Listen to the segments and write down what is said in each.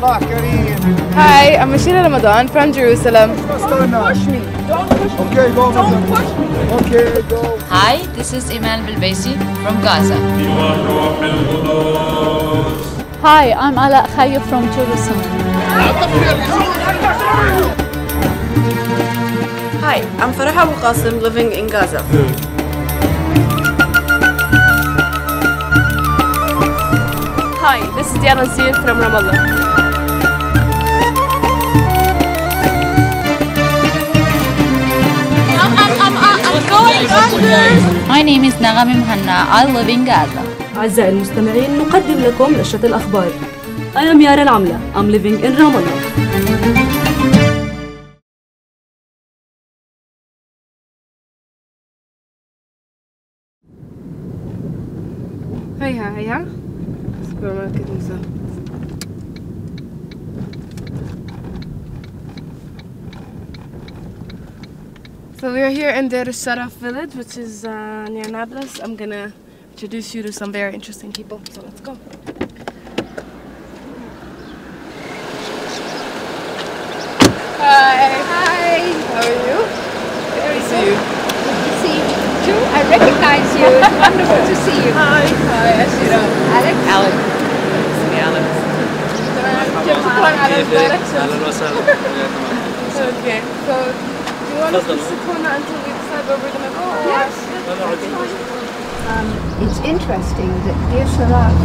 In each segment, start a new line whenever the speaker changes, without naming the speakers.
Hi, I'm Ashira Ramadan from Jerusalem.
Don't push me. Don't push me. Okay, go. Don't push me. Okay, go.
Hi, this is Iman Bilbaisi from Gaza.
Hi, I'm Aleix from Jerusalem.
Hi, I'm Farah living in Gaza.
Hi, this is Diana Zir from Ramallah.
I'm going under.
My name is Nagam Muhanna. I live in Gaza.
أعزائي المستمعين نقدم لكم نشرة الأخبار. I am Yara Al-Amla. I'm living in Ramallah.
هيا سوبر ماركت نزل. So we are here in Deir al-Sharaf village, which is near Nablus. I'm gonna introduce you to some very interesting people. So let's go. Hi. Hi. How are you? Very good to see you.
Good to see you too. I recognize you. It's wonderful to see you.
Hi. Hi, Ashira.
Alex.
Aleix.
Okay. So do you want us to sit on until we decide where we're gonna go?
Yes. It's interesting that Deir Sharaf,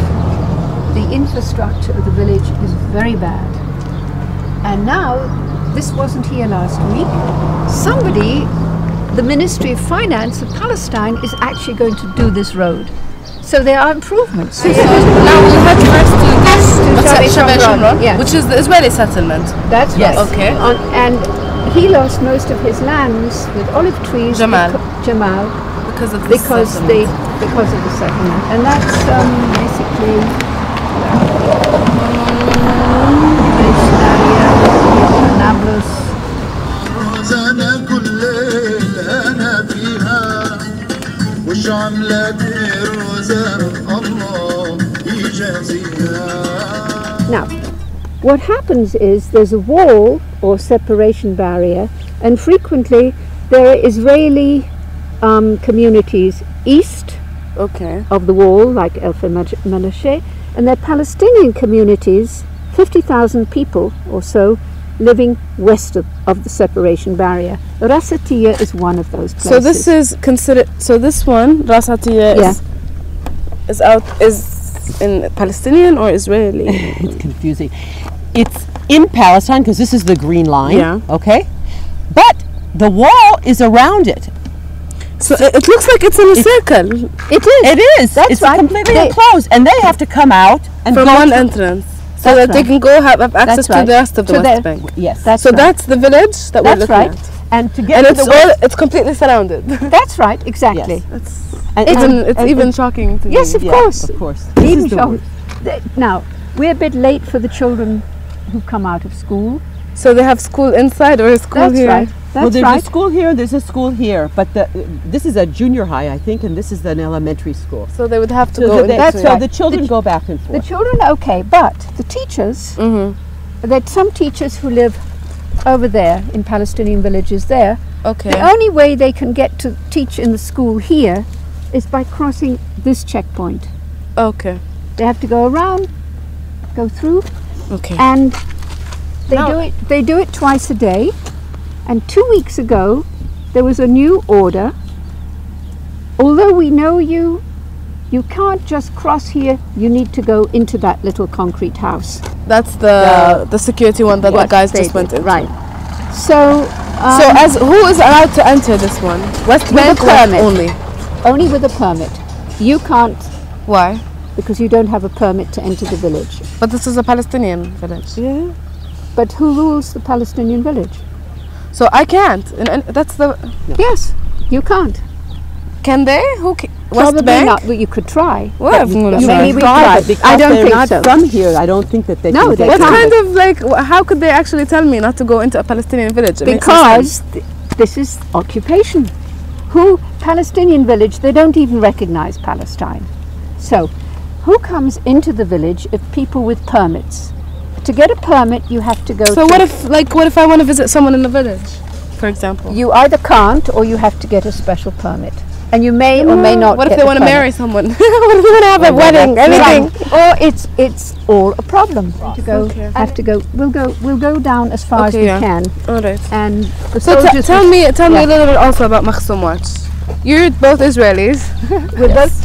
the infrastructure of the village is very bad. And now, this wasn't here last week. Somebody, the Ministry of Finance of Palestine, is actually going to do this road. So there are improvements.
Now we head first to this
Sharon, yeah.
which is the Israeli settlement.
That's right.
Okay.
And he lost most of his lands with olive trees.
Jamal.
Because of
the
settlement. And that's basically Nablus. Now, what happens is there's a wall or separation barrier, and frequently there are Israeli communities east of the wall, like El Menashe, and there are Palestinian communities, 50,000 people or so, living west of the separation barrier. Ras Atiah is one of those places.
So this is considered. So this one, Ras Atiah, is in Palestinian or Israeli?
It's confusing. It's in Palestine because this is the green line.
Yeah.
Okay. But the wall is around it.
So it looks like it's in a circle.
It is.
It is.
That's
it's
right.
completely enclosed, and they have to come out and
from
go
one entrance, so that they can go have access to the rest of the West Bank.
Yes.
That's the village that we're looking at.
And to get
it's completely surrounded.
That's right. Exactly.
Yes. It's even shocking to me.
Yes, of course.
Of course.
Even shocking. Now we're a bit late for the children who come out of school.
So they have school inside or a school here?
Right.
Well, there's a school here, there's a school here, but this is a junior high, I think, and this is an elementary school.
So they would have to go.
So the children go back and forth.
The children, okay, but the teachers, there's some teachers who live over there in Palestinian villages there.
Okay.
The only way they can get to teach in the school here is by crossing this checkpoint.
Okay.
They have to go around, go through.
Okay.
And they do it twice a day. And 2 weeks ago, there was a new order. Although we know you can't just cross here. You need to go into that little concrete house.
That's the security one that the guys just went into.
Right. So
who is allowed to enter this one? West Bank
permit
only?
Only with a permit. You can't.
Why?
Because you don't have a permit to enter the village.
But this is a Palestinian village.
Yeah. But who rules the Palestinian village?
So I can't. And that's the.
No. Yes, you can't.
Can they?
Probably
West Bank?
not. But you could try.
Well,
maybe try.
I don't think so. From here, I don't think that they.
No,
can
what kind of how could they actually tell me not to go into a Palestinian village?
Because this is occupation. Palestinian village? They don't even recognize Palestine. So, who comes into the village if people with permits to get a permit, you have to go.
So what if I want to visit someone in the village, for example?
You either can't or you have to get a special permit. And you may or may not.
What if they want to marry someone? What if they want to have a wedding? Anything?
Or it's all a problem. To go, have to go. We'll go down as far as we can.
All right.
And the
so tell me a little bit also about Machsom Watch. You're both Israelis.
We're both.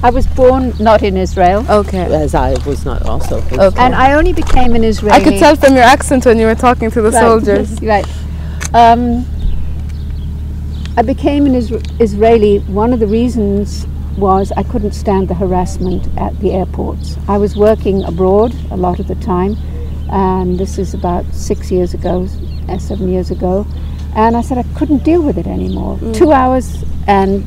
I was born not in Israel.
Okay.
As I was not also.
Okay.
And I only became an Israeli.
I could tell from your accent when you were talking to the soldiers.
Right. I became an Israeli. One of the reasons was I couldn't stand the harassment at the airports. I was working abroad a lot of the time, and this is about 7 years ago, and I said I couldn't deal with it anymore. 2 hours, and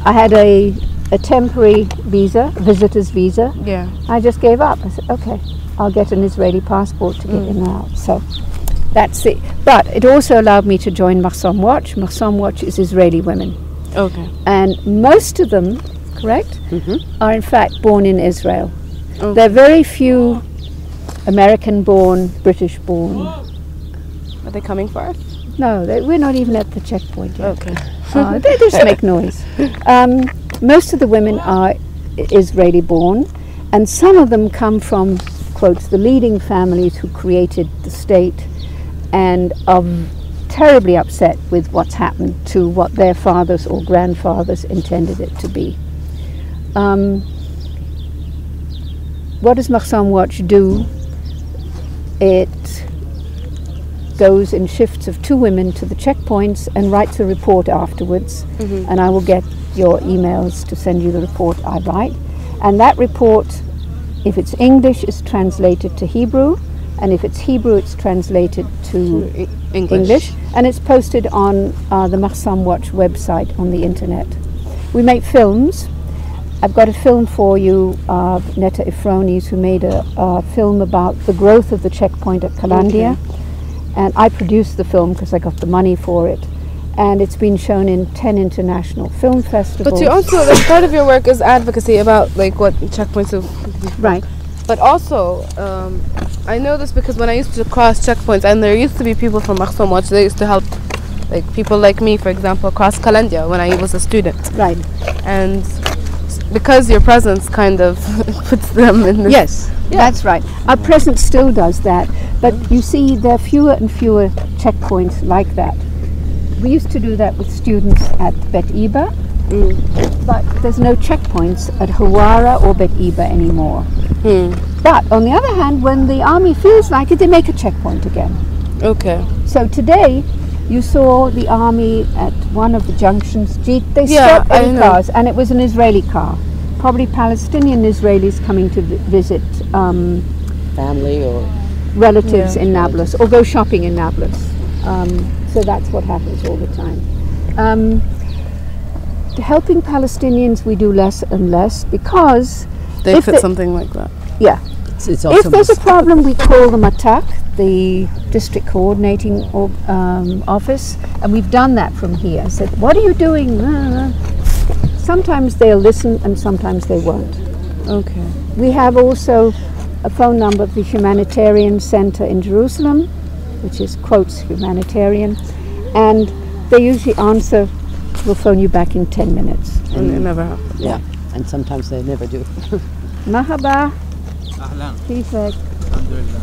I had a temporary visa, visitor's visa.
Yeah.
I just gave up. I said, okay, I'll get an Israeli passport to get in and out. So that's it. But it also allowed me to join Machsom Watch. Machsom Watch is Israeli women.
Okay.
And most of them, correct, are in fact born in Israel.
Okay.
There are very few American-born, British-born.
Are they coming for us?
No, we're not even at the checkpoint yet.
Okay.
They just make noise. Most of the women are Israeli-born, and some of them come from, quotes, the leading families who created the state and are terribly upset with what's happened to what their fathers or grandfathers intended it to be. What does Machsom Watch do? It goes in shifts of 2 women to the checkpoints and writes a report afterwards, and I will get your emails to send you the report I write. And that report, if it's English, is translated to Hebrew, and if it's Hebrew, it's translated to English, and it's posted on the Machsom Watch website on the internet. We make films. I've got a film for you of Netta Ifronis, who made a film about the growth of the checkpoint at Qalqilya, and I produced the film because I got the money for it. And it's been shown in 10 international film festivals.
But you also, like, part of your work is advocacy about like what checkpoints of.
Right.
But also, I know this because when I used to cross checkpoints, and there used to be people from Machsom Watch, they used to help, like people like me, for example, cross Qalqilya when I was a student.
Right.
And because your presence kind of puts them in this.
Yes, that's right. Our presence still does that. But you see, there are fewer and fewer checkpoints like that. We used to do that with students at Bet Iba, but there's no checkpoints at Hawara or Bet Iba anymore. But on the other hand, when the army feels like it, they make a checkpoint again.
Okay.
So today, you saw the army at one of the junctions. They stopped any cars, and it was an Israeli car. Probably Palestinian Israelis coming to visit
family or
relatives in Nablus, or go shopping in Nablus. So that's what happens all the time. Helping Palestinians, we do less and less because
they fit something like that.
Yeah.
It's
if there's a problem, we call the MATAC, the district coordinating office, and we've done that from here. I said, what are you doing? Sometimes they'll listen and sometimes they won't.
Okay.
We have also a phone number of the Humanitarian Center in Jerusalem, which is quotes humanitarian, and they usually answer, we'll phone you back in 10 minutes.
And it never happens.
Yeah, and sometimes they never do.
Mahaba.
أهلا
كيفك؟
الحمد لله.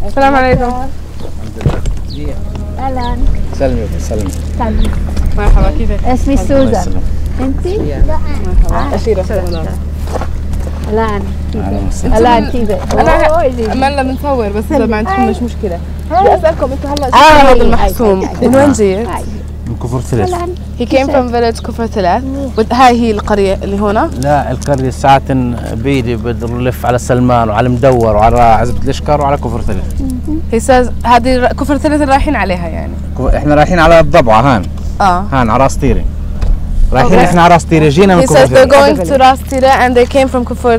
السلام عليكم.
الحمد لله.
أهلا.
سلمي سلمي.
مرحبا كيفك؟
اسمي سوزان. أنت؟
مرحبا. أشيرة.
أهلا كيفك؟ أهلا كيفك؟
أنا عمالنا بنصور بس إذا ما عندكم مش مشكلة. بدي أسألكم أنتوا هلا شو هذا المحسوم؟ من وين جيت؟
من كفر ثلاث.
He came from village كفر ثلاث. هاي هي القرية اللي هنا؟
لا القرية ساعة بيدي بنلف على سلمان وعلى مدور وعلى عزبة الإشكار وعلى كفر ثلاث.
He says هذه كفر ثلاث اللي رايحين عليها يعني.
احنا رايحين على الضبعة هان. هان على راس طيرة. رايحين احنا على راس طيرة جينا من كفر ثلاث.
He says they're going to Ras Atiah and they came from كفر.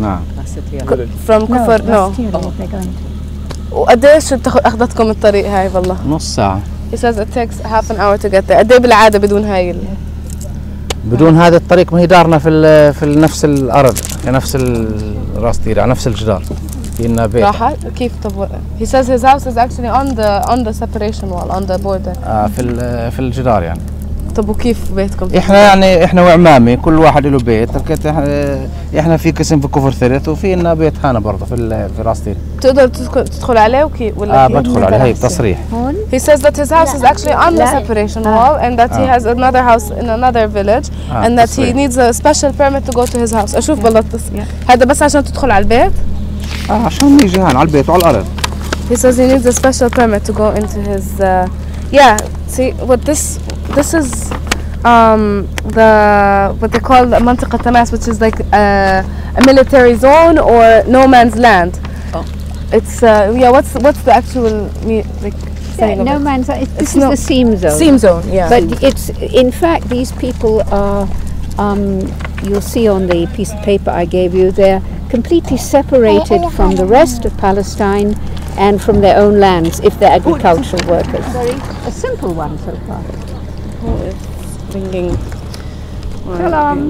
نعم.
From كفر no. وقديش أخذتكم الطريق هاي والله؟
نص ساعة.
He says it takes half an hour to get there. قد ايه بالعادة بدون هاي
بدون هذا الطريق ما هي دارنا في نفس الأرض في نفس راس طيرة على نفس الجدار. في لنا بيت.
راحت كيف طب he says his house is actually on the separation wall on the border.
في الجدار يعني.
طب وكيف بيتكم؟
احنا وعمامي كل واحد له بيت. احنا في قسم في كفر ثلث وفي لنا بيت هنا برضه في راس تيل.
تقدر تدخل عليه ولا
بدخل عليه هي بتصريح.
He says that his house is actually on the separation wall and that he has another house in another village and that he needs a special permit to go to his house. أشوف بالله التصريح. هذا بس عشان تدخل على البيت؟
عشان يجي هون على البيت وعلى الأرض.
He says he needs a special permit to go into his yeah, see what this is the what they call منطقة تماس, which is like a military zone or no man's land. Oh. It's yeah, what's the actual like saying
no man's land. This is the seam zone.
Seam zone, yeah.
But it's in fact these people are you'll see on the piece of paper I gave you, they're completely separated from the rest of Palestine and from their own lands if they're agricultural workers. Sorry, a simple one so far.
Who is ringing?
Shalom.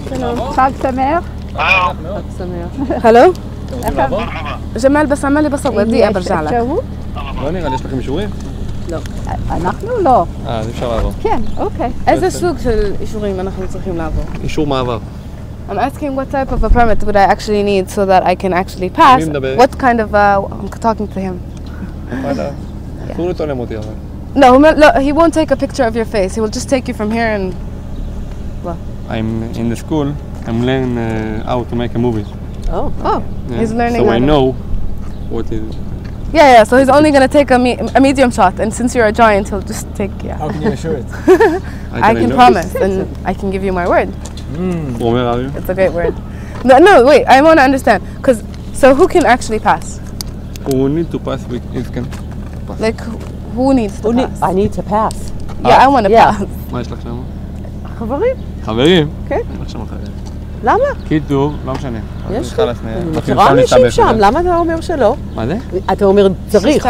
Shalom. Chag Sameach.
Hello. جمال بس عمالي بصور دقيقة برجع لك.
לא נראה לי, יש לכם אישורים?
לא. אנחנו לא.
אז אפשר לעבור.
כן, אוקיי.
איזה סוג של אישורים אנחנו צריכים לעבור?
אישור מעבר.
I'm asking what type of a permit would I actually need so that I can actually pass. What kind of I'm talking to him.
אסור לצלם אותי אבל.
No, he won't take a picture of your face. He will just take you from here and well.
I'm in the school. I'm learning how to make a movie.
Oh.
Yeah.
He's learning.
So I know what is.
Yeah. So he's only gonna take a medium shot, and since you're a giant, he'll just take. Yeah.
How can you assure it?
I can promise, and I can give you my word. It's a great word. No, wait. I want to understand, so who can actually pass?
Who need to pass? If can pass.
Like who needs to pass?
I need to pass.
Yeah, I want to pass.
מה יש לך שם?
חברים.
חברים?
כן.
אין לך שם חברים.
למה?
קיצור, לא משנה.
יש לך. אני מכירה אנשים שם, למה אתה אומר שלא?
מה זה?
אתה אומר צריך,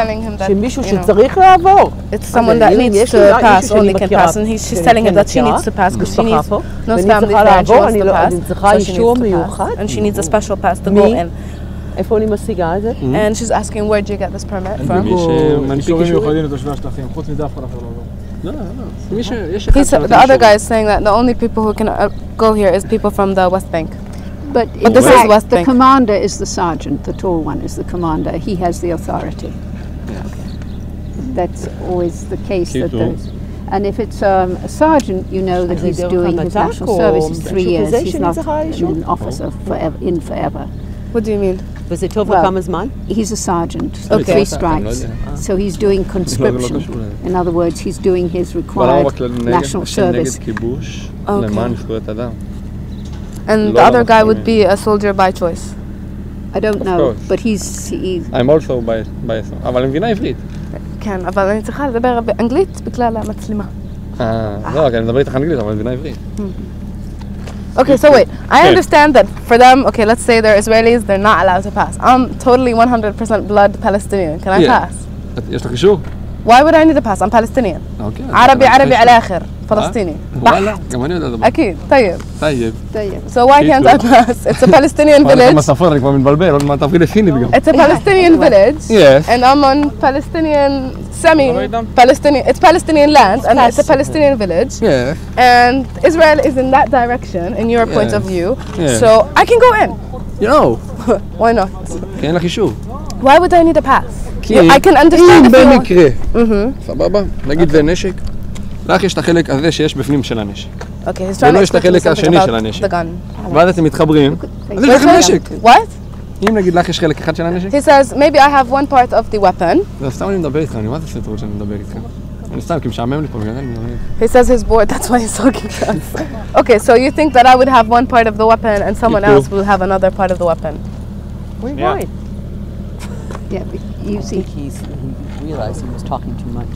שמישהו שצריך לעבור.
It's someone that needs to pass, only can pass, and she's telling him that she needs to pass because she needs no family there and she wants to pass, so she needs to pass, and she needs a special pass to go in.
איפה אני משיגה את זה?
And she's asking where did you get this permit from?
אישורים מיוחדים לתושבי השטחים, חוץ מזה אף אחד אחר לא עובר.
The other guy is saying that the only people who can go here is people from the West Bank.
But
this is West Bank.
The commander is the sergeant. The tall one is the commander. He has the authority. That's always the case. And if it's a sergeant, you know that he's doing his national service. He's 3 years. He's not an officer forever.
What do you mean?
Was it over Kamazman?
He's a sergeant. Okay. 3 strikes. So he's doing conscription. In other words, he's doing his required national service.
Okay. And the other guy would be a soldier by choice.
I don't know, but he's.
I'm also by אבל אני מבינה עברית.
כן, אבל אני צריכה לדבר באנגלית בכלל המצלמה.
לא, אני מדבר איתך אנגלית, אבל אני מבינה עברית.
Okay, so wait. I understand that for them, okay, let's say they're Israelis, they're not allowed to pass. I'm totally 100% blood Palestinian. Can I pass?
יש לך אישור?
Why would I need to pass? I'm Palestinian.
Okay.
عربي على آخر. فلسطيني.
ولا كمان يقدر.
أكيد. طيب. So why can't I pass? It's a Palestinian village.
ما سافرك ما من بلبير ما تعرفين فيني بقى.
It's a Palestinian village.
Yes.
And I'm on Palestinian Palestinian. It's Palestinian land and it's a Palestinian village.
Yeah.
And Israel is in that direction in your point of view.
Yeah.
So I can go in.
You know.
Why not?
כי אין לך אישור.
Why would I need a pass? I can understand
אם במקרה. סבבה? נגיד זה נשק. לך יש את החלק הזה שיש בפנים של הנשק. ולא יש את החלק השני של הנשק. ואז אתם מתחברים, אז יש לכם נשק.
What?
אם נגיד לך יש חלק אחד של הנשק.
He says, maybe I have one part of the weapon.
סתם אני מדבר איתך, אני מה זה סרטור שאני מדבר איתך? אני סתם, כי משעמם לי פה, בגלל זה אני מדבר איתך.
He says he's bored, that's why he's talking to us. Okay, so you think that I would have one part of the weapon and someone else will have another part of the weapon?
Why?
Yeah, you see.
He realized he was talking too much.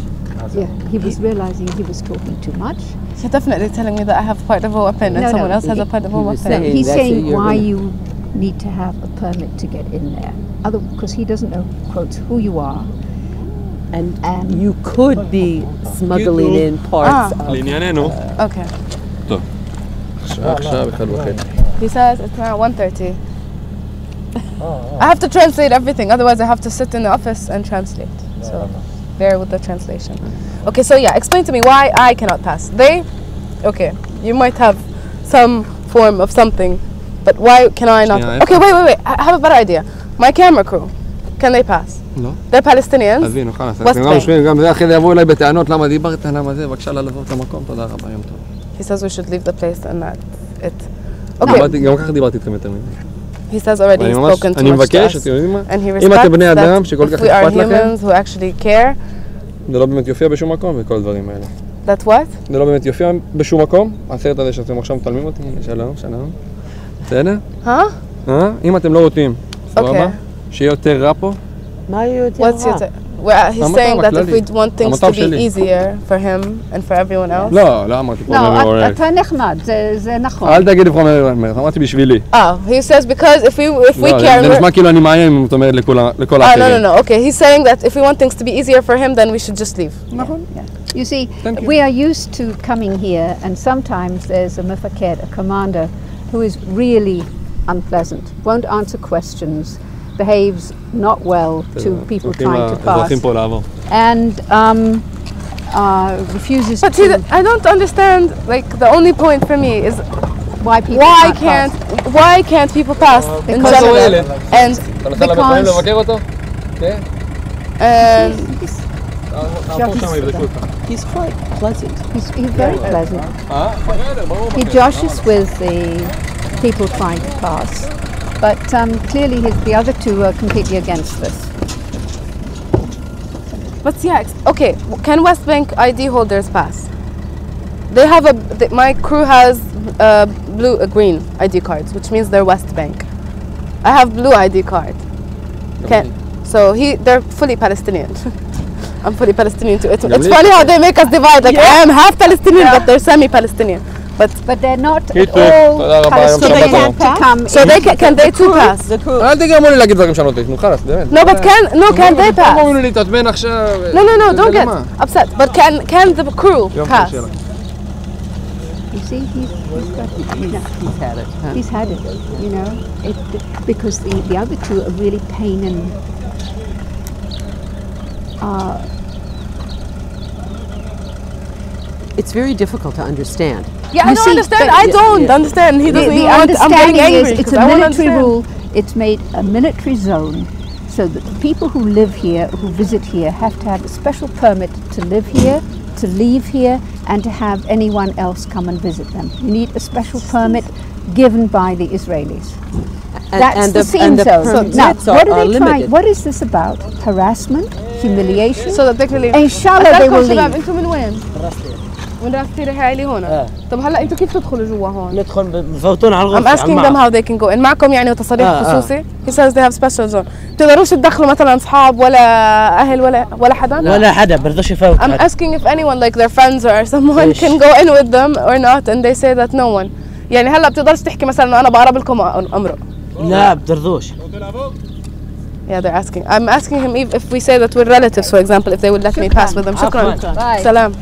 Yeah, he was realizing he was talking too much.
You're definitely telling me that I have part of a weapon and someone else has a part of a weapon.
He's saying why you need to have a permit to get in there. Because he doesn't know, quotes, who you are.
And you could be smuggling in parts of...
לענייננו.
Okay.
טוב. עכשיו 1:30.
He says it's now 1:30. I have to translate everything, otherwise I have to sit in the office and translate. So, bear with the translation. Okay, so yeah, explain to me why I cannot pass. Okay, you might have some form of something, but why can I not? Okay, wait. I have a better idea. My camera crew, can they pass?
לא.
They're Palestinians.
הבינו, חלאס. גם זה אחרי זה יבואו אליי בטענות, למה דיברת, למה זה, בבקשה לעבור את המקום, תודה רבה, יום טוב.
He says we should leave the place and that it.
גם ככה דיברתי איתכם יותר מדי.
He says already he's spoken too much to us. And he respects that if we are humans who actually care.
זה לא באמת יופיע בשום מקום וכל הדברים האלה.
That what?
זה לא באמת יופיע בשום מקום. הסרט הזה שאתם עכשיו מתעלמים אותי, שלום. בסדר? אם אתם לא רוצים, סבבה? שיהיה יותר רע פה.
מה יהיה יותר רע?
He's saying that if we want things to be easier for him and for everyone else.
לא אמרתי פה
לא, אתה נחמד, זה נכון.
אל תגידי פה מרד, אמרתי בשבילי.
He says because if we care.
זה נשמע כאילו אני מאיים אם את אומרת לכל האחרים.
No. Okay, he's saying that if we want things to be easier for him, then we should just leave.
נכון.
You see, we are used to coming here, and sometimes there's a mifaked, a commander, who is really unpleasant, won't answer questions, behaves not well to people trying to pass, and refuses
but
to...
I don't understand, like, the only point for me is
why
can't people pass in general, and
he's quite pleasant.
He's very pleasant. He joshes with the people trying to pass. But clearly the other two are completely against this.
But yeah, okay, can West Bank ID holders pass? They have my crew has green ID cards, which means they're West Bank. I have blue ID card. They're fully Palestinian. I'm fully Palestinian too. It's funny how they make us divide. Like I am half Palestinian, but they're semi-Palestinian. But they're not all Palestinian to come. So can they too pass?
אל תגרמו לי להגיד דברים שאני לא תגיד, נו חלאס, באמת.
No, but can they pass?
תגרמו לי להתעצבן עכשיו.
No, don't get upset. But can the crew pass?
You see, he's had it. Huh? He's had it, you know, because the other two are really pain and
it's very difficult to understand.
Yeah, I don't understand. I don't understand. He doesn't even want. I'm getting angry.
It's a military rule. It's made a military zone, so that the people who live here, who visit here, have to have a special permit to live here, to leave here, and to have anyone else come and visit them. You need a special permit given by the Israelis. That's the scene zone. So now, what are they trying? What is this about? Harassment, humiliation?
So that they can leave.
Inshallah, they will leave.
من راس اتياه هاي اللي هون. طب هلا انتوا كيف تدخلوا جوا هون؟
ندخل بفوتون على الغرفة.
I'm asking them how they can go in. معكم يعني تصريح خصوصي؟ He says they have special zone. تقدروش تدخلوا مثلا اصحاب ولا اهل ولا حدا؟
ولا حدا برضوش يفوت.
I'm asking if anyone like their friends or someone can go in with them or not, and they say that no one. يعني هلا بتقدرش تحكي مثلا انه انا بقرب لكم امرق.
لا بترضوش.
Yeah, they're asking. I'm asking him if we say that we're relatives, for example, if they would let me pass with them. شكرا. سلام.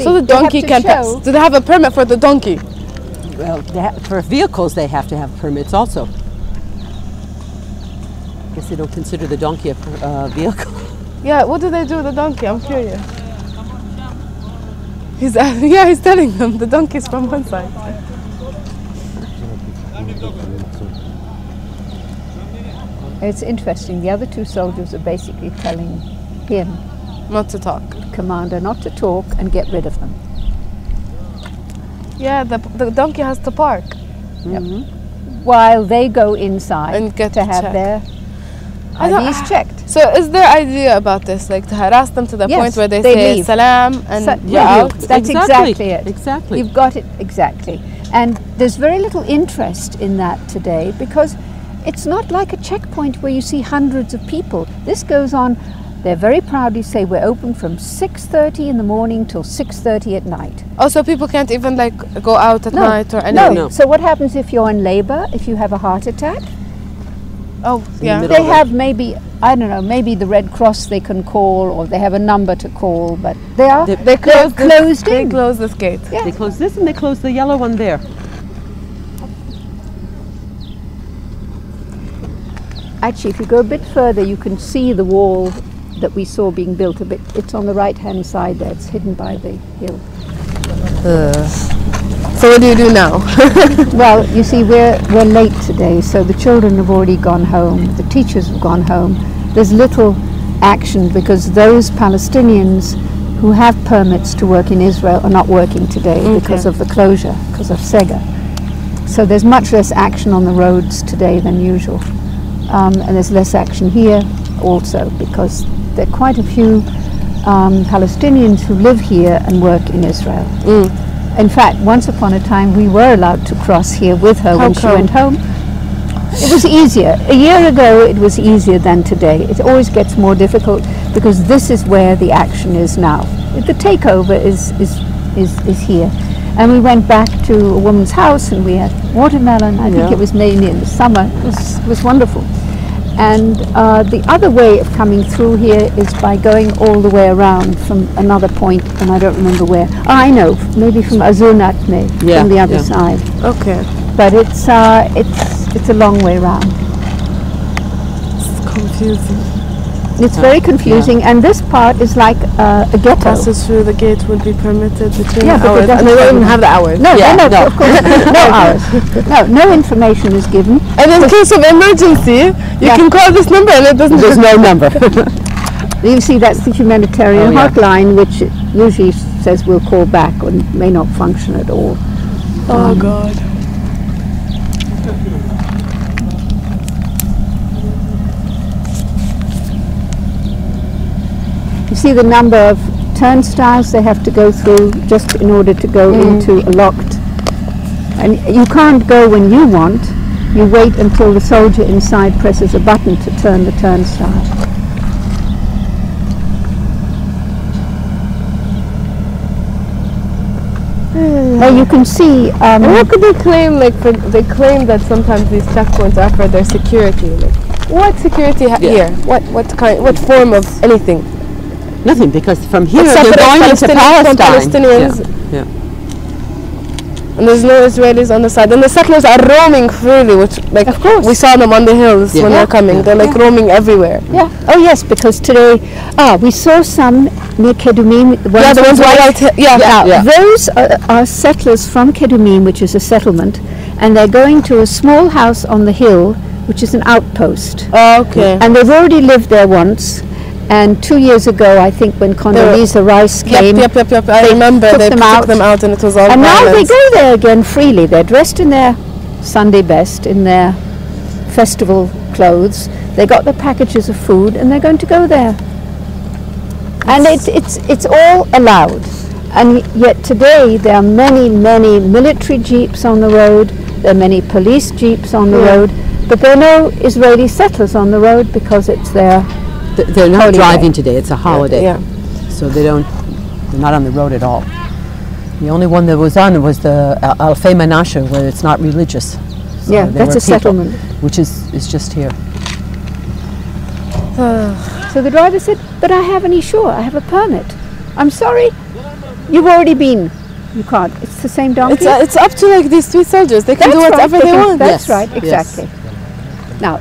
So the donkey can pass. Do they have a permit for the donkey?
Well, for vehicles they have to have permits also. I guess they don't consider the donkey a vehicle.
Yeah, what do they do with the donkey? I'm curious. He's telling them the donkey's from one side.
It's interesting. The other two soldiers are basically telling him
not to talk.
Commander not to talk and get rid of them.
Yeah, the donkey has to park.
Yep. While they go inside and get to have their IDs checked.
So is there idea about this, like to harass them to the point where they say
leave.
Salam and you're out?
That's exactly it.
Exactly.
You've got it exactly. And there's very little interest in that today because it's not like a checkpoint where you see hundreds of people. This goes on. They very proudly say we're open from 6:30 in the morning till 6:30 at night.
Also, people can't even like go out at night or anything.
No. So what happens if you're in labor, if you have a heart attack?
Oh, yeah.
They have maybe, I don't know, maybe the Red Cross they can call, or they have a number to call, but
they closed
in.
They closed this gate.
Yeah.
They close this and they close the yellow one there.
Actually, if you go a bit further, you can see the wall that we saw being built a bit. It's on the right-hand side there. It's hidden by the hill.
So what do you do now?
Well, you see, we're late today, so the children have already gone home. The teachers have gone home. There's little action because those Palestinians who have permits to work in Israel are not working today because of the closure, because of Sega. So there's much less action on the roads today than usual. And there's less action here also because there are quite a few Palestinians who live here and work in Israel. In fact, once upon a time we were allowed to cross here with her when she went home. It was easier. A year ago it was easier than today. It always gets more difficult because this is where the action is now. The takeover is here. And we went back to a woman's house and we had watermelon. I think it was mainly in the summer. It was wonderful. And the other way of coming through here is by going all the way around from another point, and I don't remember where. Oh, I know, maybe from Azunatne, from the other side.
Okay.
But it's a long way around.
It's confusing.
It's very confusing, and this part is like a ghetto.
Passes through the gate will be permitted between
hours,
and they don't even have the hours.
No, no, of course, no hours. No information is given.
And in case of emergency, you can call this number, and it doesn't.
There's no number.
You see, that's the humanitarian hotline, which usually says we'll call back or may not function at all.
Oh God.
You see the number of turnstiles they have to go through just in order to go into a locked. And you can't go when you want. You wait until the soldier inside presses a button to turn the turnstile. Well, you can see.
And what could they claim? Like they claim that sometimes these checkpoints are for their security. Like, what security here? What form of anything?
Nothing, because from here they're going into Palestine.
Palestinians. And there's no Israelis on the side. And the settlers are roaming freely, which, like, of course, we saw them on the hills when they're coming. They're like roaming everywhere.
Yeah. Oh yes, because today, we saw some near Kedumim.
The ones right.
Those are settlers from Kedumim, which is a settlement, and they're going to a small house on the hill, which is an outpost.
Oh, okay.
And they've already lived there once. And 2 years ago, I think, when Condoleezza Rice came,
I remember they took them out and it was all
and
violence.
now they go there again freely. They're dressed in their Sunday best, in their festival clothes. They got their packages of food and they're going to go there. And it's all allowed. And yet today there are many military jeeps on the road. There are many police jeeps on the road. But there are no Israeli settlers on the road because it's their
They're not
holiday.
driving today, it's a holiday.
Yeah.
So they're not on the road at all. The only one that was on was the Alfei Menashe, where it's not religious. So
yeah, that's a settlement.
Which is just here.
So the driver said, but I haven't Ashira, I have a permit. I'm sorry, you've already been. You can't. It's the same donkey.
It's up to like these three soldiers. They can do whatever they want.
That's right, exactly.
Yes.
Now,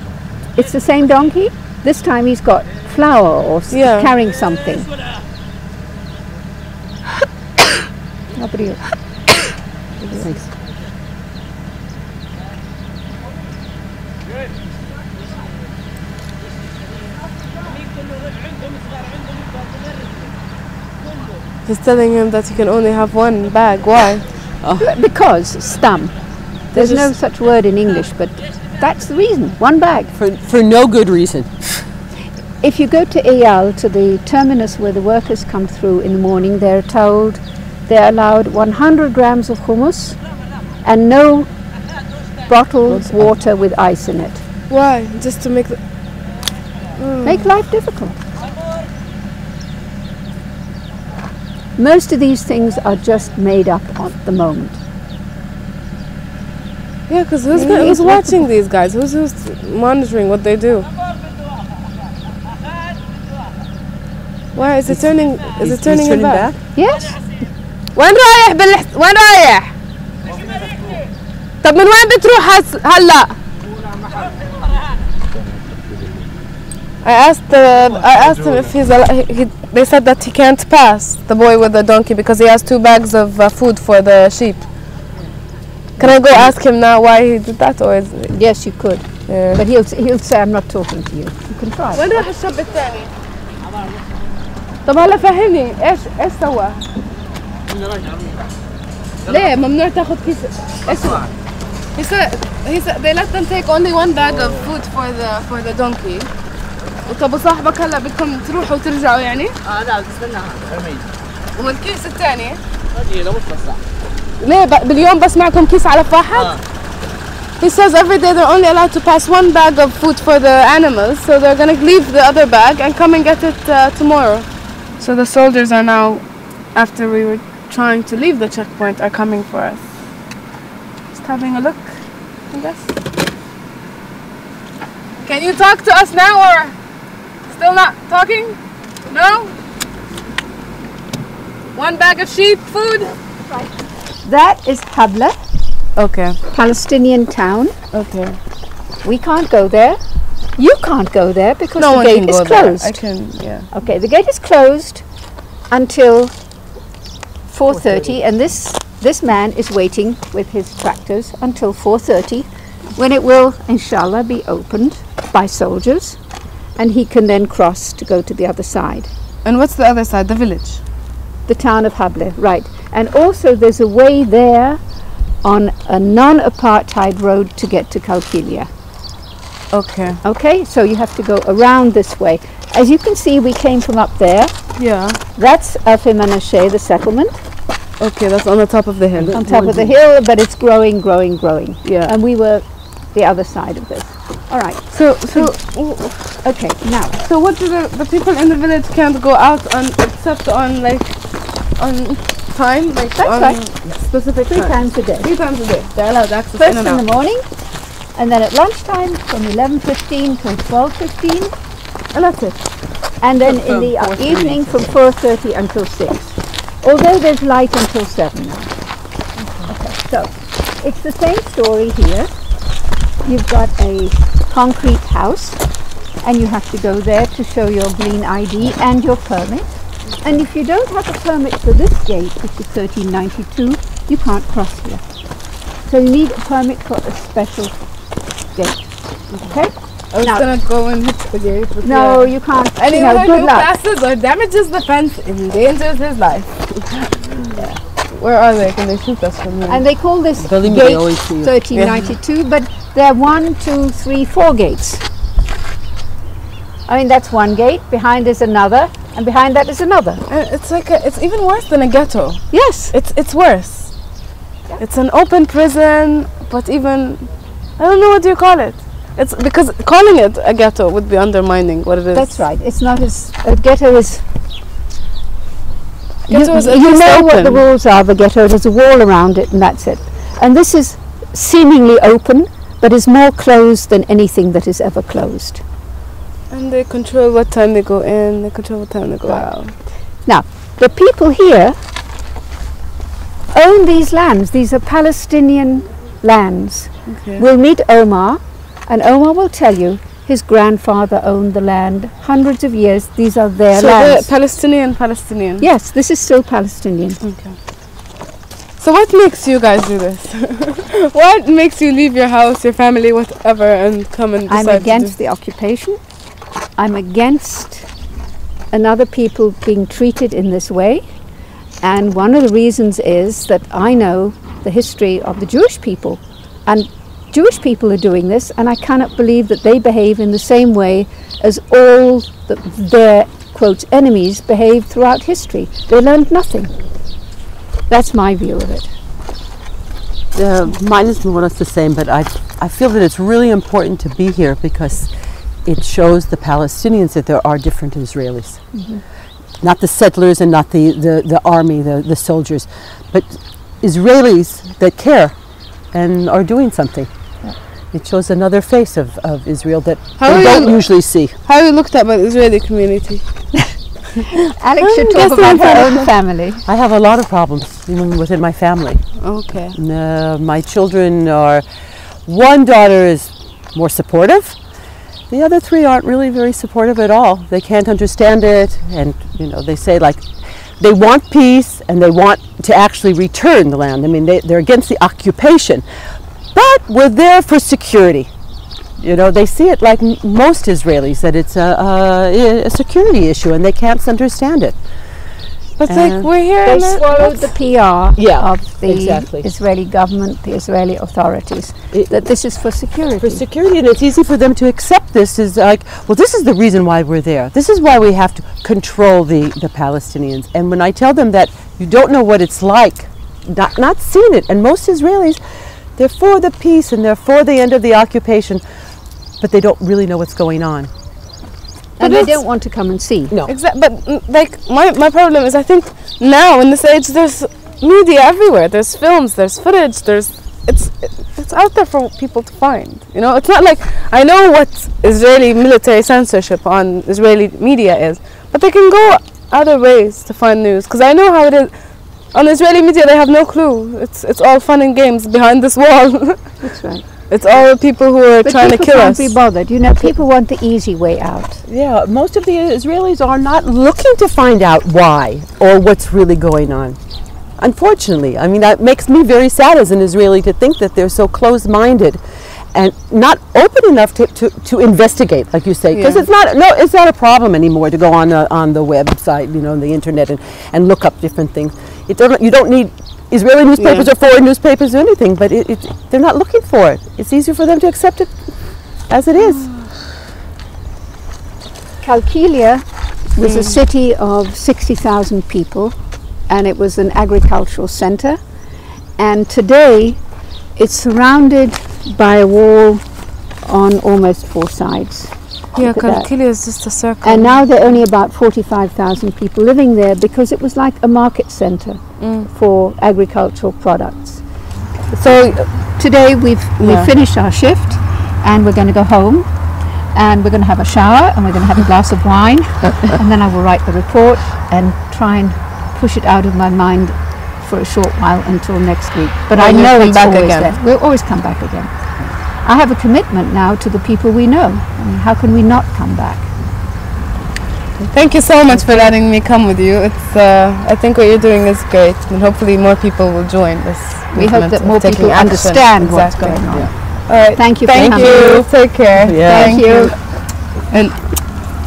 it's the same donkey. This time he's got flour or carrying something. Nobody.
Thanks.
He's telling him that he can only have one bag. Why?
Because stam. There's no such word in English, but that's the reason. One bag.
For no good reason.
If you go to Eyal, to the terminus where the workers come through in the morning, they're told they're allowed 100 grams of hummus and no bottled water with ice in it.
Why? Just to make the...
Make life difficult. Most of these things are just made up at the moment.
Yeah, because who's watching these guys? Who's monitoring what they do? Why is it turning? Is it turning it back?
Yes.
وين رايح وين رايح؟ طب من وين بتروح هلا؟
I asked him if they said that he can't pass, the boy with the donkey, because he has 2 bags of food for the sheep. Can I go ask him now why he did that, or is it?
Yes, you could. Yeah. But he'll say I'm not talking to you. You can try.
وين راح الشاب الثاني؟ طب هلا فهمني ايش سوى؟ ليه ممنوع تاخذ كيس اسود؟ He said they let them take only 1 bag of food for the donkey. وطب وصاحبك هلا بدكم تروحوا وترجعوا يعني؟ لا تستناها. والكيس الثاني؟ هذه لو بس ليه باليوم بس معكم كيس علف واحد؟ He says every day they're only allowed to pass 1 bag of food for the animals, so they're gonna leave the other bag and come and get it tomorrow. So the soldiers are now, after we were trying to leave the checkpoint, are coming for us. Just having a look, I guess. Can you talk to us now, or still not talking? No? 1 bag of sheep food?
Right. That is Habla.
Okay.
Palestinian town.
Okay.
We can't go there. You can't go there because the gate is closed.
I can, yeah.
Okay, the gate is closed until 4:30, and this man is waiting with his tractors until 4:30, when it will, inshallah, be opened by soldiers, and he can then cross to go to the other side.
And what's the other side? The village?
The town of Habla, right. And also there's a way there on a non-apartheid road to get to Qalqilya.
Okay.
Okay, so you have to go around this way. As you can see, we came from up there.
Yeah.
That's Aleix, the settlement.
Okay, that's on the top of the hill.
On top of the hill, but it's growing.
Yeah.
And we were the other side of this. All right.
So
okay, now.
So what do the people in the village can't go out on except on time? Like
that's right.
Specific
3 times a day.
3 times a day. They're allowed access
First
in and
in
out.
the morning, and then at lunchtime from 11:15 till 12:15.
And that's it.
And then in the evening from 4:30 until 6. Although there's light until 7 now. Okay, so it's the same story here. You've got a concrete house, and you have to go there to show your green ID and your permit. And if you don't have a permit for this gate, which is 1392, you can't cross here. So you need a permit for a special gate. Okay?
I was gonna go and hit the gate.
No, you can't.
Anyone
good
who
luck.
passes or damages the fence endangers his life. Yeah. Where are they? Can they shoot us from here?
And they call this gate 1392, but there are 1, 2, 3, 4 gates. I mean, that's 1 gate. Behind is another, and behind that is another.
It's like it's even worse than a ghetto.
Yes,
it's worse. Yeah. It's an open prison, but even I don't know what do you call it. It's because calling it a ghetto would be undermining what it is.
That's right. It's not as a ghetto is. You know
open.
What the rules are of a ghetto. There's a wall around it, and that's it. And this is seemingly open, but is more closed than anything that is ever closed.
And they control what time they go in. They control what time they go out.
Now, the people here own these lands. These are Palestinian lands.
Okay.
We'll meet Omar, and Omar will tell you his grandfather owned the land hundreds of years. These are their lands.
So Palestinian?
Yes, this is still Palestinian.
Okay. So what makes you guys do this? What makes you leave your house, your family, whatever, and come and decide?
I'm against the occupation. I'm against another people being treated in this way. And one of the reasons is that I know the history of the Jewish people. And Jewish people are doing this, and I cannot believe that they behave in the same way as all their, quote, enemies behaved throughout history. They learned nothing. That's my view of it.
Mine is more or less the same, but I feel that it's really important to be here because it shows the Palestinians that there are different Israelis. Mm-hmm. Not the settlers and not the army, the soldiers, but Israelis that care and are doing something. Yeah. It shows another face of Israel that we don't usually see.
How are you looked at by the Israeli community?
Aleix should talk about her own family.
I have a lot of problems even within my family.
Okay.
My children are, one daughter is more supportive. The other three aren't really very supportive at all. They can't understand it, and they say like they want peace and they want to actually return the land. I mean, they're against the occupation, but we're there for security. They see it like most Israelis, that it's a security issue and they can't understand it.
But like we're here.
They swallowed the PR of the
exactly.
Israeli government, the Israeli authorities, that this is for security.
For security, and it's easy for them to accept this as like, well, this is the reason why we're there. This is why we have to control the Palestinians. And when I tell them that you don't know what it's like, not seen it, and most Israelis, they're for the peace and they're for the end of the occupation, but they don't really know what's going on.
And they don't want to come and see.
No.
Exactly. But like my problem is, I think now in this age there's media everywhere. There's films, there's footage, it's out there for people to find. It's not like I know what Israeli military censorship on Israeli media is, but they can go other ways to find news, because I know how it is. On Israeli media they have no clue. It's all fun and games behind this wall.
That's right.
It's all people who are trying to kill us.
People can't be bothered. People want the easy way out.
Yeah, most of the Israelis are not looking to find out why or what's really going on. Unfortunately, I mean, that makes me very sad as an Israeli to think that they're so closed-minded and not open enough to investigate, like you say, because it's not a problem anymore to go on the website, the internet, and look up different things. You don't need Israeli newspapers or foreign newspapers or anything, but they're not looking for it. It's easier for them to accept it as it is.
Qalqilya was a city of 60,000 people, and it was an agricultural center. And today, it's surrounded by a wall on almost 4 sides.
Yeah, Qalqilya is just a circle.
And now there are only about 45,000 people living there, because it was like a market center for agricultural products. So today we've finished our shift, and we're going to go home, and we're going to have a shower, and we're going to have a glass of wine, and then I will write the report and try and push it out of my mind for a short while until next week. But I know it's always there. We'll always come back again. I have a commitment now to the people we know. I mean, how can we not come back?
Thank you so much for letting me come with you. I think what you're doing is great, and hopefully more people will join this.
We hope that more people understand what's going on.
Yeah. All right.
Thank you.
Thank you. Take care.
Yeah.
Thank you.
And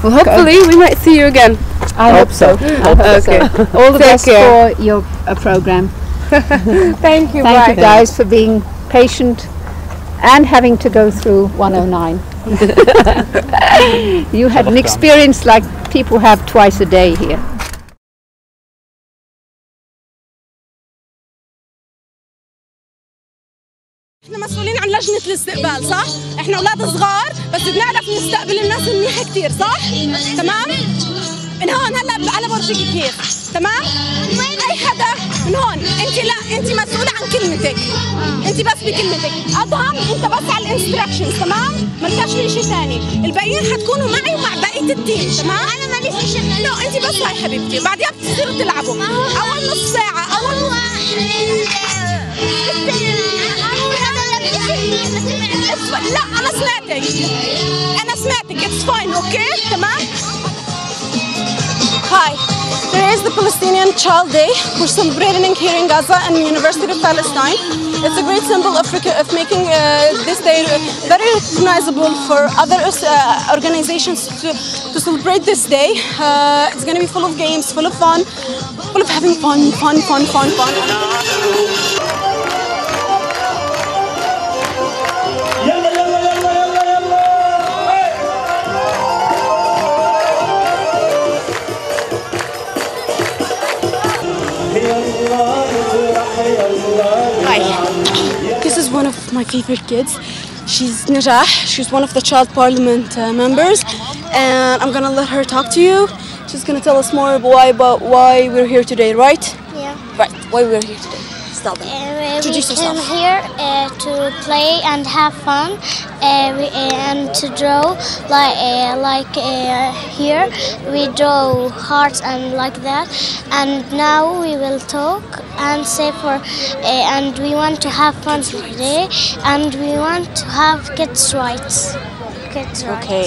well, hopefully we might see you again.
I hope so.
Okay.
All the best for your program.
Thank you.
Thank you guys for being patient and having to go through 109. You had an experience like people have twice a day here.
احنا مسؤولين عن لجنة الاستقبال صح؟ احنا اولاد صغار بس بنعرف نستقبل الناس منيح كثير صح؟ تمام؟ من هون هلا انا بورجيكي كيف تمام؟ اي حدا من هون انت لا انت مسؤولة عن كلمتك انت بس بكلمتك اضهم انت بس على الانستراكشنز تمام؟ مالكاش في شيء ثاني الباقيين حتكونوا معي ومع بقية التيم تمام؟ انا مالي في شيء لا انت بس هاي حبيبتي بعديها بتصيروا تلعبوا اول نص ساعة اول لا أنا سمعتك it's fine okay تمام Hi today is the Palestinian Child Day we're celebrating here in Gaza and the University of Palestine it's a great symbol of making this day very recognizable for other organizations to celebrate this day it's going to be full of games full of fun full of having fun Hi, this is one of my favorite kids. She's Najah. She's one of the child parliament members, and I'm gonna let her talk to you. She's gonna tell us more about why we're here today, right?
Yeah.
Right. Why we're here today? Stop it. Introduce yourself.
We came here to play and have fun, and to draw. Like here, we draw hearts and like that. And now we will talk and say and we want to have fun today, and we want to have kids' rights. kids' rights.
Okay.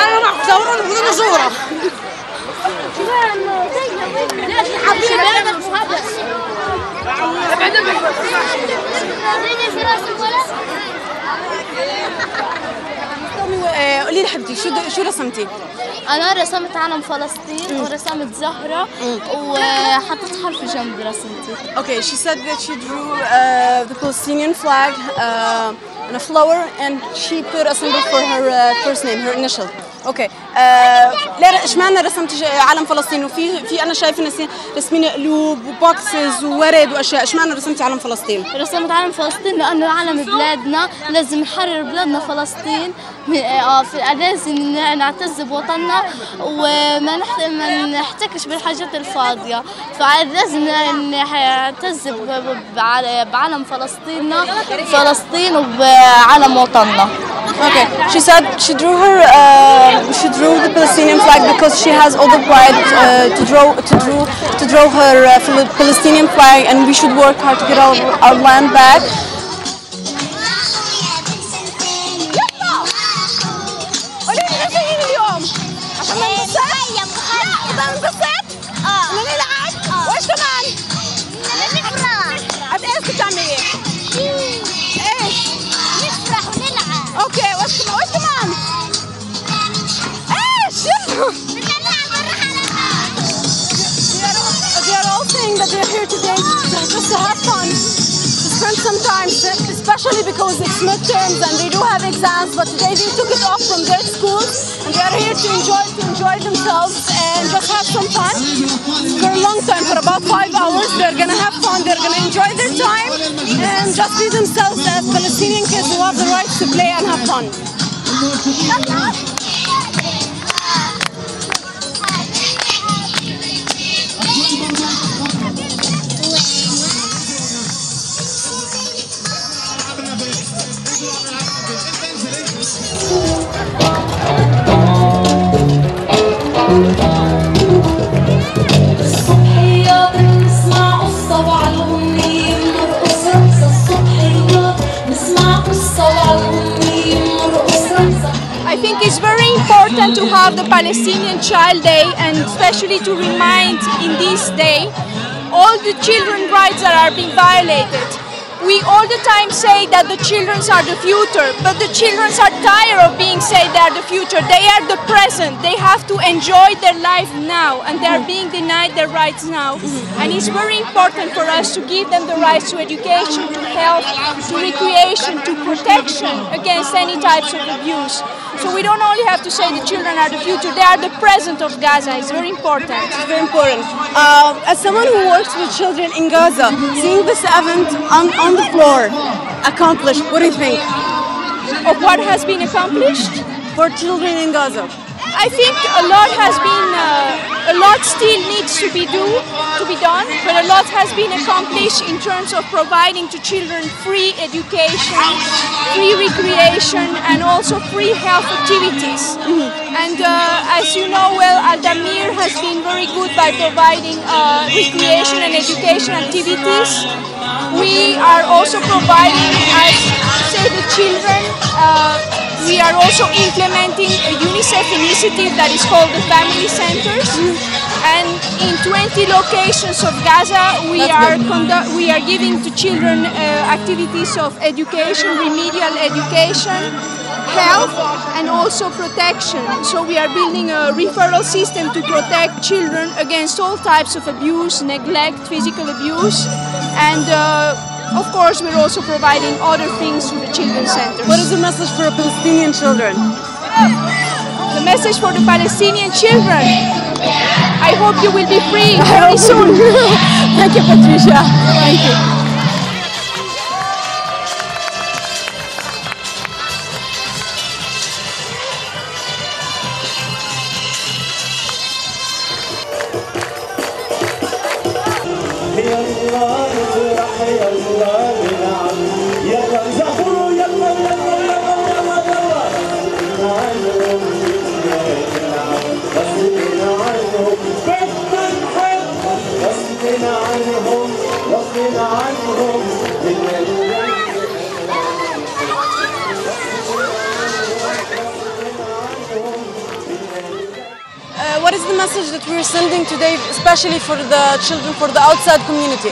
أنا راح زورون بدون زورة. قولي لي حبيبتي شو رسمتي؟
أنا رسمت علم فلسطين ورسمت زهرة وحطيت حرف جنب رسمتي.
Okay, she said that she drew the Palestinian flag and a flower, and she put a symbol for her first name, her initial. اوكي لا اشمعنى رسمت علم فلسطين وفي انا شايفه ناس رسمين قلوب وبوكسز وورد واشياء، اشمعنى رسمتي علم فلسطين؟
رسمت علم فلسطين لانه علم بلادنا، لازم نحرر بلادنا فلسطين، لازم نعتز بوطننا وما نحتكش بالحاجات الفاضيه، فلازم نعتز بعلم فلسطين وبعلم وطننا.
Okay, she said she drew the Palestinian flag because she has all the pride to draw her Palestinian flag, and we should work hard to get our land back. اوكي وش كمان؟ ايش؟ They are all saying that they are here today just to have fun, to spend some time, especially because it's midterms and they do have exams, but today they took it off from their schools and they are here to enjoy themselves and just have some fun. For a long time, for about 5 hours, they're gonna have fun, they're gonna enjoy their time and just be themselves as Palestinian kids who have the right to play and have fun.
I think it's very important to have the Palestinian Child Day, and especially to remind in this day all the children's rights that are being violated. We all the time say that the children are the future, but the children are tired of being said they are the future. They are the present. They have to enjoy their life now, and they are being denied their rights now. And it's very important for us to give them the rights to education, to health, to recreation, to protection against any types of abuse. So we don't only have to say the children are the future, they are the present of Gaza. It's very important.
It's very important. As someone who works with children in Gaza, seeing this event on the floor accomplished, what do you think?
Of what has been accomplished?
For children in Gaza.
I think a lot still needs to be done, but a lot has been accomplished in terms of providing to children free education, free recreation, and also free health activities. And as you know well, Al-Damir has been very good by providing recreation and education activities. We are also providing, as Save the Children, we are also implementing a UNICEF initiative that is called the Family Centers, and in 20 locations of Gaza we are giving to children activities of education, remedial education, health, and also protection. So we are building a referral system to protect children against all types of abuse, neglect, physical abuse, and of course, we're also providing other things to the children's centers.
What is the message for Palestinian children?
The message for the Palestinian children? I hope you will be free very soon.
Thank you, Patricia. Thank you. What is the message that we're sending today, especially for the children, for the outside community?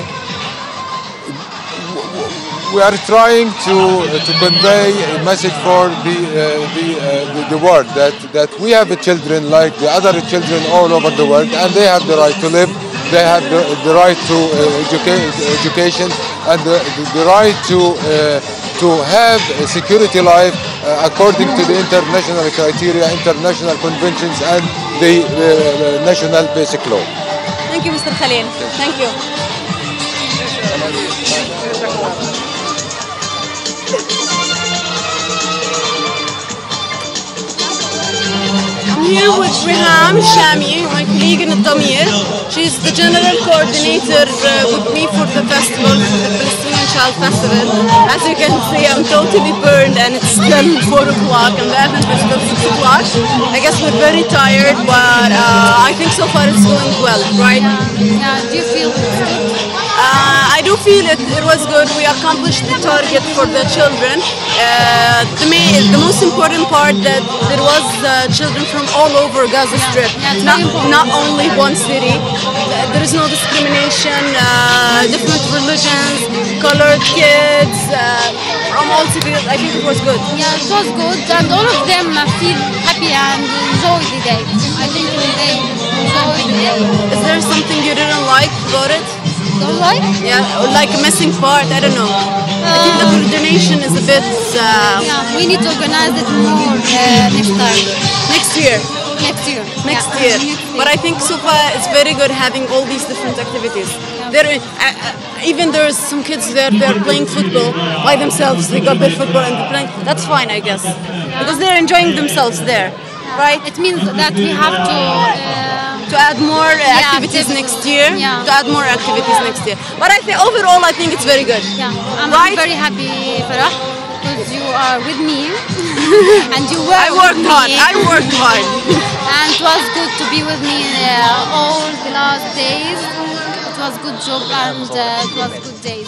We are trying to convey a message for the world that we have children like the other children all over the world, and they have the right to live. They have the right to education and the right to have a security life according to the international criteria, international conventions, and the national basic law.
Thank you, Mr. Khalil. Thank you. I'm here with Riham Shami, my colleague in Tamir. She's the general coordinator with me for the festival, for the Palestinian Child Festival. As you can see, I'm totally burned and it's still 4 o'clock and the event is still 6 o'clock. I guess we're very tired, but I think so far it's going well, right?
Yeah, do you feel good?
I do feel it was good. We accomplished the target for the children. The most important part that there was children from all over Gaza Strip, not only one city. There is no discrimination, different religions, colored kids, from all cities. I think it was good.
Yeah, it was good, and all of them feel happy and enjoy the day. I think they enjoy the day.
Is there something you didn't like about it?
Don't like?
Yeah, or like a missing part, I don't know. I think the coordination is a bit...
yeah, we need to organize it more next time.
Next year?
Next year.
Next year. But I think so far it's very good having all these different activities. Yeah. Even there's some kids there, they're playing football by themselves. They got their football and they're playing. That's fine, I guess. Because they're enjoying themselves there, right?
It means that we have to
add more activities next year.
Yeah.
To add more activities next year. But I think overall, I think it's very good.
Yeah, I'm very happy, Farah, because you are with me and you were.
I worked hard. I worked hard.
And it was good to be with me all the last days. It was good job and it was good days.